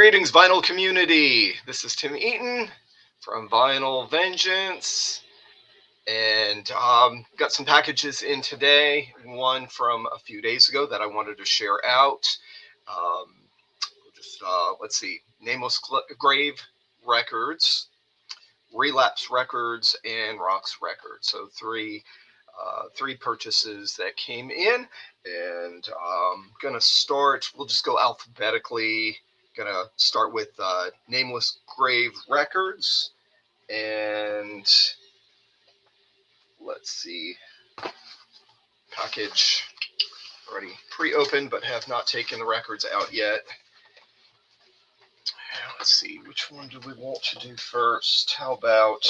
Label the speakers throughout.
Speaker 1: Greetings, vinyl community. This is Tim Eaton from Vinyl Vengeance, and got some packages in today. One from a few days ago that I wanted to share out. Let's see, Nameless Grave Records, Relapse Records, and Roxx Records. So three purchases that came in, and gonna start. We'll just go alphabetically. Gonna start with Nameless Grave Records, and let's see, package already pre-opened, but have not taken the records out yet. Let's see, which one do we want to do first? How about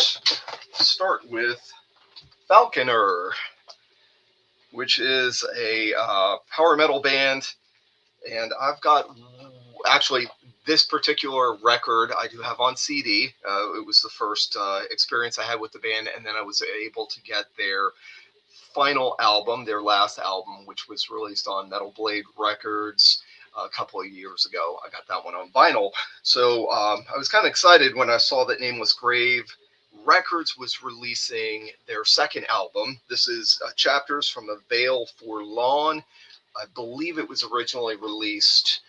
Speaker 1: start with Falconer, which is a power metal band, and I've got actually this particular record I do have on CD. It was the first experience I had with the band, and then I was able to get their final album, their last album, which was released on Metal Blade Records a couple of years ago. I got that one on vinyl. So I was kind of excited when I saw that Nameless Grave Records was releasing their second album. This is Chapters from a Veil Forlorn. I believe it was originally released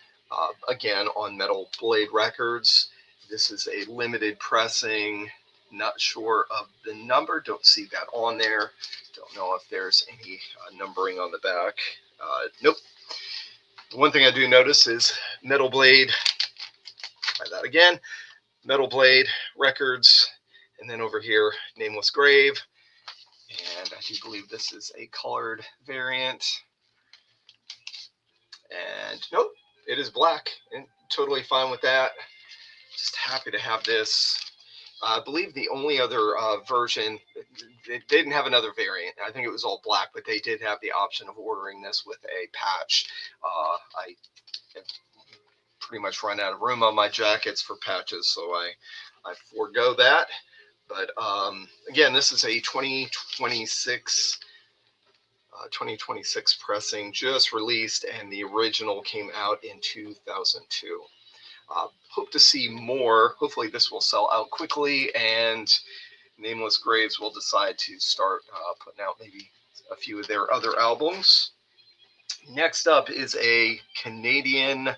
Speaker 1: again on Metal Blade Records. This is a limited pressing. Not sure of the number. Don't see that on there. Don't know if there's any numbering on the back. Nope. The one thing I do notice is Metal Blade. Try that again. Metal Blade Records. And then over here, Nameless Grave. And I do believe this is a colored variant. And nope, it is black, and totally fine with that. Just happy to have this. I believe the only other version, they didn't have another variant. I think it was all black, but they did have the option of ordering this with a patch. I have pretty much run out of room on my jackets for patches, so I forego that. But again, this is a 2026 pressing, just released, and the original came out in 2002. Hope to see more. Hopefully this will sell out quickly, and Nameless Graves will decide to start putting out maybe a few of their other albums. Next up is a Canadian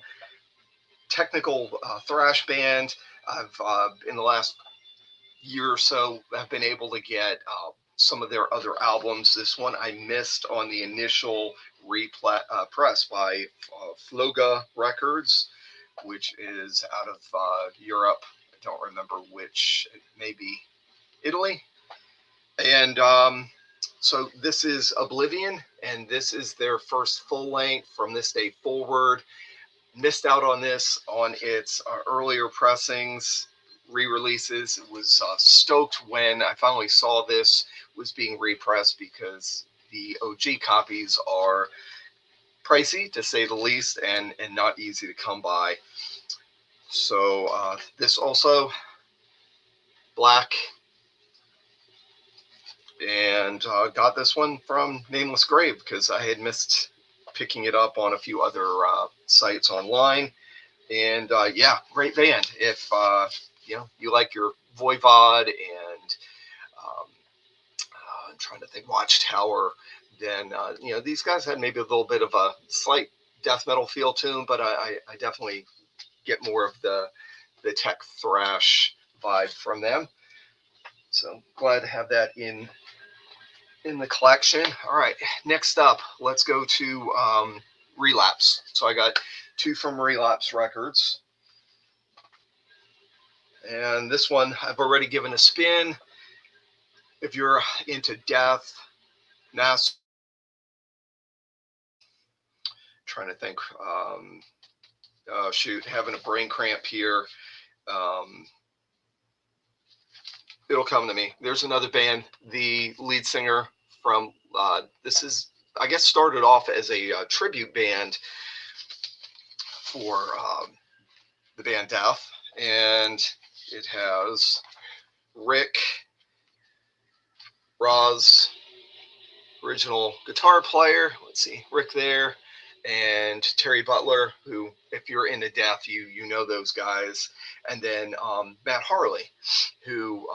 Speaker 1: technical thrash band. I've in the last year or so have been able to get some of their other albums. This one I missed on the initial press by Floga Records, which is out of Europe. I don't remember which, maybe Italy. And so this is Oblivion, and this is their first full length from this day forward. Missed out on this on its earlier pressings, re-releases. It was stoked when I finally saw this was being repressed, because the OG copies are pricey, to say the least, and not easy to come by. So this also black, and got this one from Nameless Grave because I had missed picking it up on a few other sites online. And yeah, great band. If you like your Voivod and I'm trying to think, Watchtower, then these guys had maybe a little bit of a slight death metal feel to them, but I definitely get more of the tech thrash vibe from them. So glad to have that in the collection. All right, next up, let's go to Relapse. So I got two from Relapse Records, and this one I've already given a spin. If you're into death, mass, trying to think, having a brain cramp here. It'll come to me. There's another band, the lead singer from, this is, I guess, started off as a tribute band for the band Death, and it has Rick, Roz, original guitar player. Let's see, Rick there, and Terry Butler, who, if you're into death, you know those guys, and then Matt Harley, who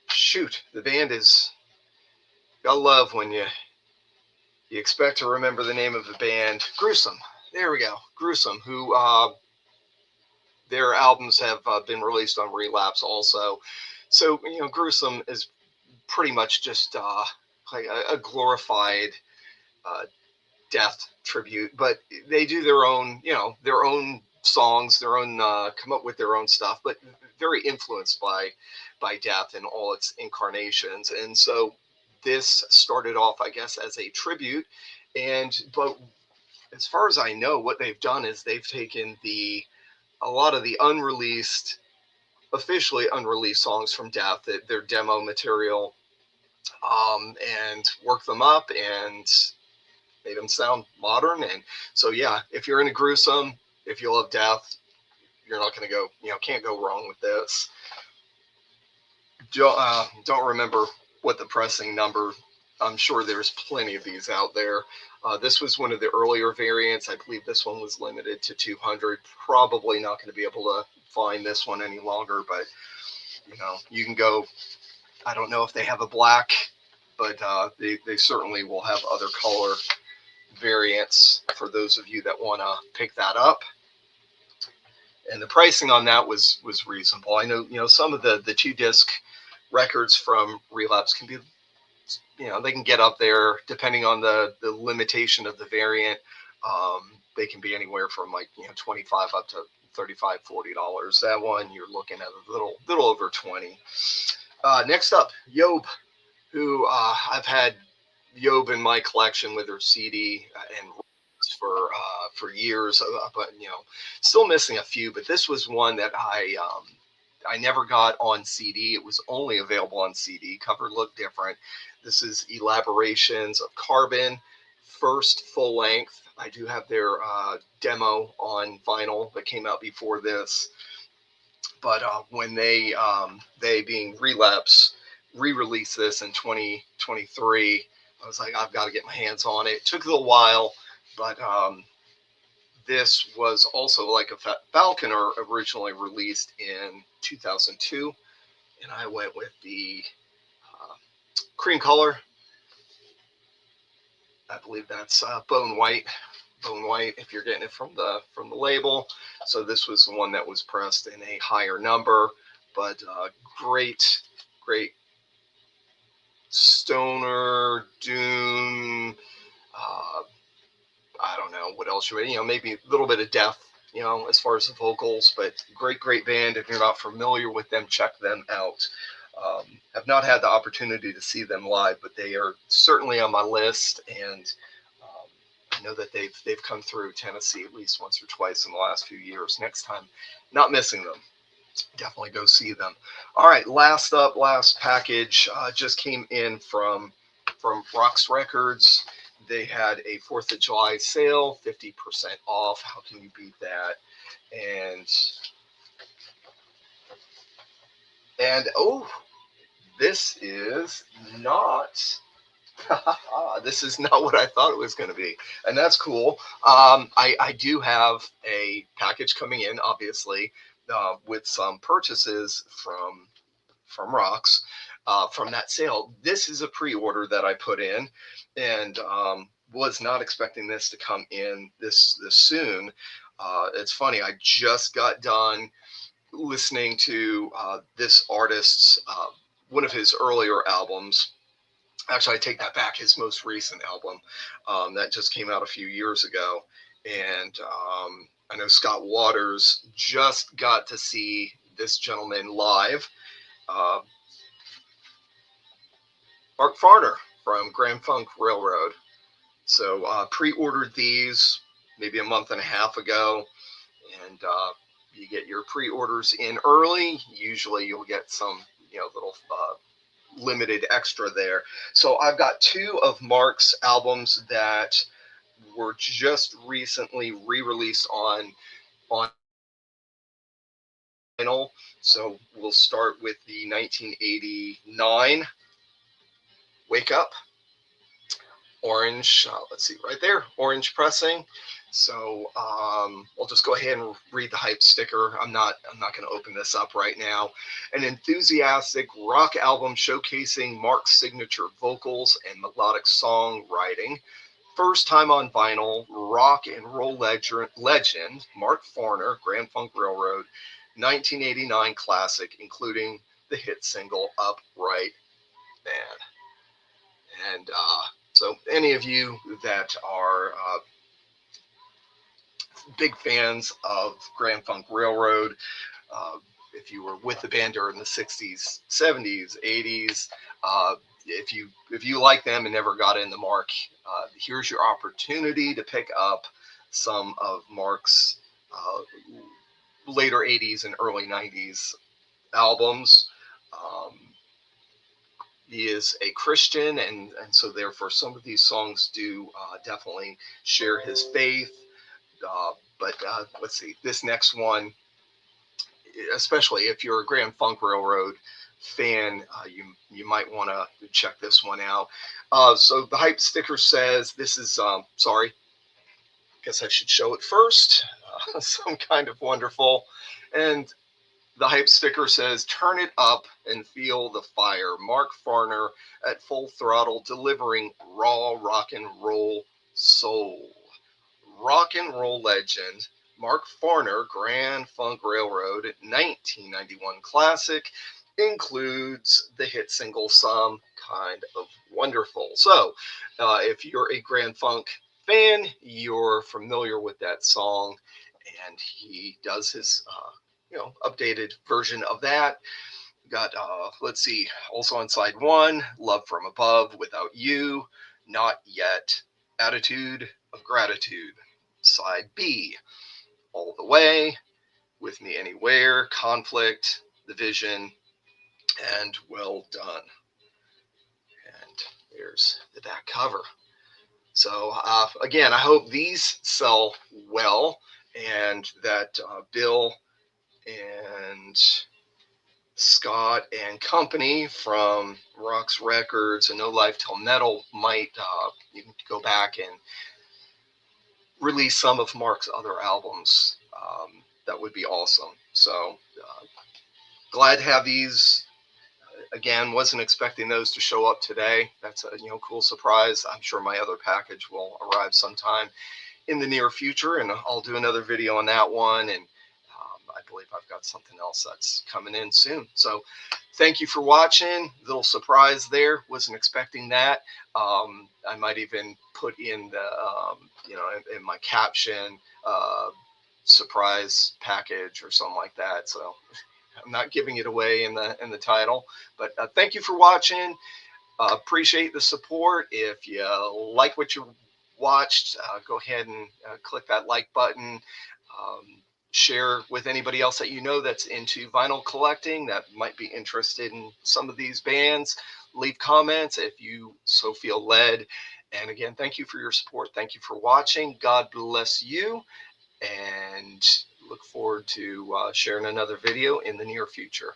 Speaker 1: shoot, the band is, gotta love when you expect to remember the name of the band. Gruesome. There we go. Gruesome, who their albums have been released on Relapse also. So, Gruesome is pretty much just like a glorified uh, death tribute, but they do their own, their own songs, their own, come up with their own stuff, but very influenced by death in all its incarnations. And so this started off, I guess, as a tribute. But as far as I know, what they've done is they've taken a lot of the officially unreleased songs from Death, their demo material, and worked them up and made them sound modern. And so, yeah, if you're into Gruesome, if you love Death, you're not going to go, can't go wrong with this. Don't remember what the pressing number. I'm sure there's plenty of these out there. This was one of the earlier variants. I believe this one was limited to 200. Probably not going to be able to find this one any longer, but you can go. I don't know if they have a black, but they certainly will have other color variants for those of you that want to pick that up. And the pricing on that was reasonable. I know, some of the 2-disc records from Relapse can be, they can get up there depending on the limitation of the variant. They can be anywhere from like, 25 up to $35, $40. That one you're looking at a little over 20. Next up, Yob, who I've had Yob in my collection with her CD and for years, but still missing a few. But this was one that I never got on CD. It was only available on CD. Cover looked different. This is Elaborations of Carbon, first full length. I do have their demo on vinyl that came out before this. But when they being Relapse, re-released this in 2023, I was like, I've got to get my hands on it. It took a little while, but this was also like a Falconer originally released in 2002, and I went with the cream color. I believe that's bone white. Bone white, if you're getting it from the label. So this was the one that was pressed in a higher number, but great stoner doom. I don't know what else you would, maybe a little bit of death, as far as the vocals, but great band. If you're not familiar with them, check them out. Have not had the opportunity to see them live, but they are certainly on my list, and I know that they've come through Tennessee at least once or twice in the last few years. Next time, not missing them. Definitely go see them. All right, last package just came in from Roxx Records. They had a 4th of July sale, 50% off. How can you beat that? And oh, this is not this is not what I thought it was going to be, and that's cool. I do have a package coming in, obviously, with some purchases from Roxx from that sale. This is a pre-order that I put in, and was not expecting this to come in this soon. It's funny, I just got done listening to this artist's one of his earlier albums. Actually, I take that back. His most recent album that just came out a few years ago. And I know Scott Waters just got to see this gentleman live. Mark Farner from Grand Funk Railroad. So pre-ordered these maybe a month and a half ago. And you get your pre-orders in early. Usually you'll get some, little limited extra there. So I've got 2 of Mark's albums that were just recently re-released on vinyl. So we'll start with the 1989 Wake Up. orange, let's see, right there, orange pressing. So we'll just go ahead and read the hype sticker. I'm not going to open this up right now. An enthusiastic rock album showcasing Mark's signature vocals and melodic songwriting. First time on vinyl, rock and roll legend Mark Farner, Grand Funk Railroad, 1989 classic, including the hit single Upright Man. And so any of you that are big fans of Grand Funk Railroad, if you were with the band during the 60s, 70s, 80s, if you like them and never got into Mark, here's your opportunity to pick up some of Mark's later 80s and early 90s albums. He is a Christian, and so therefore some of these songs do definitely share his faith. But let's see, this next one, especially if you're a Grand Funk Railroad fan, you might want to check this one out. So the hype sticker says, this is, sorry, guess I should show it first. Some kind of wonderful. And the hype sticker says, turn it up and feel the fire. Mark Farner at full throttle, delivering raw rock and roll soul. Rock and roll legend Mark Farner, Grand Funk Railroad, 1991 classic, includes the hit single Some Kind of Wonderful. So if you're a Grand Funk fan, you're familiar with that song, and he does his updated version of that. Got let's see, also on side one, Love from Above, Without You, Not Yet, Attitude of Gratitude. Side B, All the Way, With Me Anywhere, Conflict, The Vision, and Well Done. And there's the back cover. So again, I hope these sell well, and that Bill and Scott and company from Roxx Records and No Life Till Metal might you can go back and release some of Mark's other albums. That would be awesome. So glad to have these. Again, wasn't expecting those to show up today. That's a cool surprise. I'm sure my other package will arrive sometime in the near future, and I'll do another video on that one. And I believe I've got something else that's coming in soon. So thank you for watching. Little surprise there. Wasn't expecting that. I might even put in the, in my caption, surprise package or something like that. So I'm not giving it away in the title, but thank you for watching. Appreciate the support. If you like what you watched, go ahead and click that like button. Share with anybody else that you know that's into vinyl collecting, that might be interested in some of these bands. Leave comments if you so feel led. And again, thank you for your support. Thank you for watching. God bless you, and look forward to sharing another video in the near future.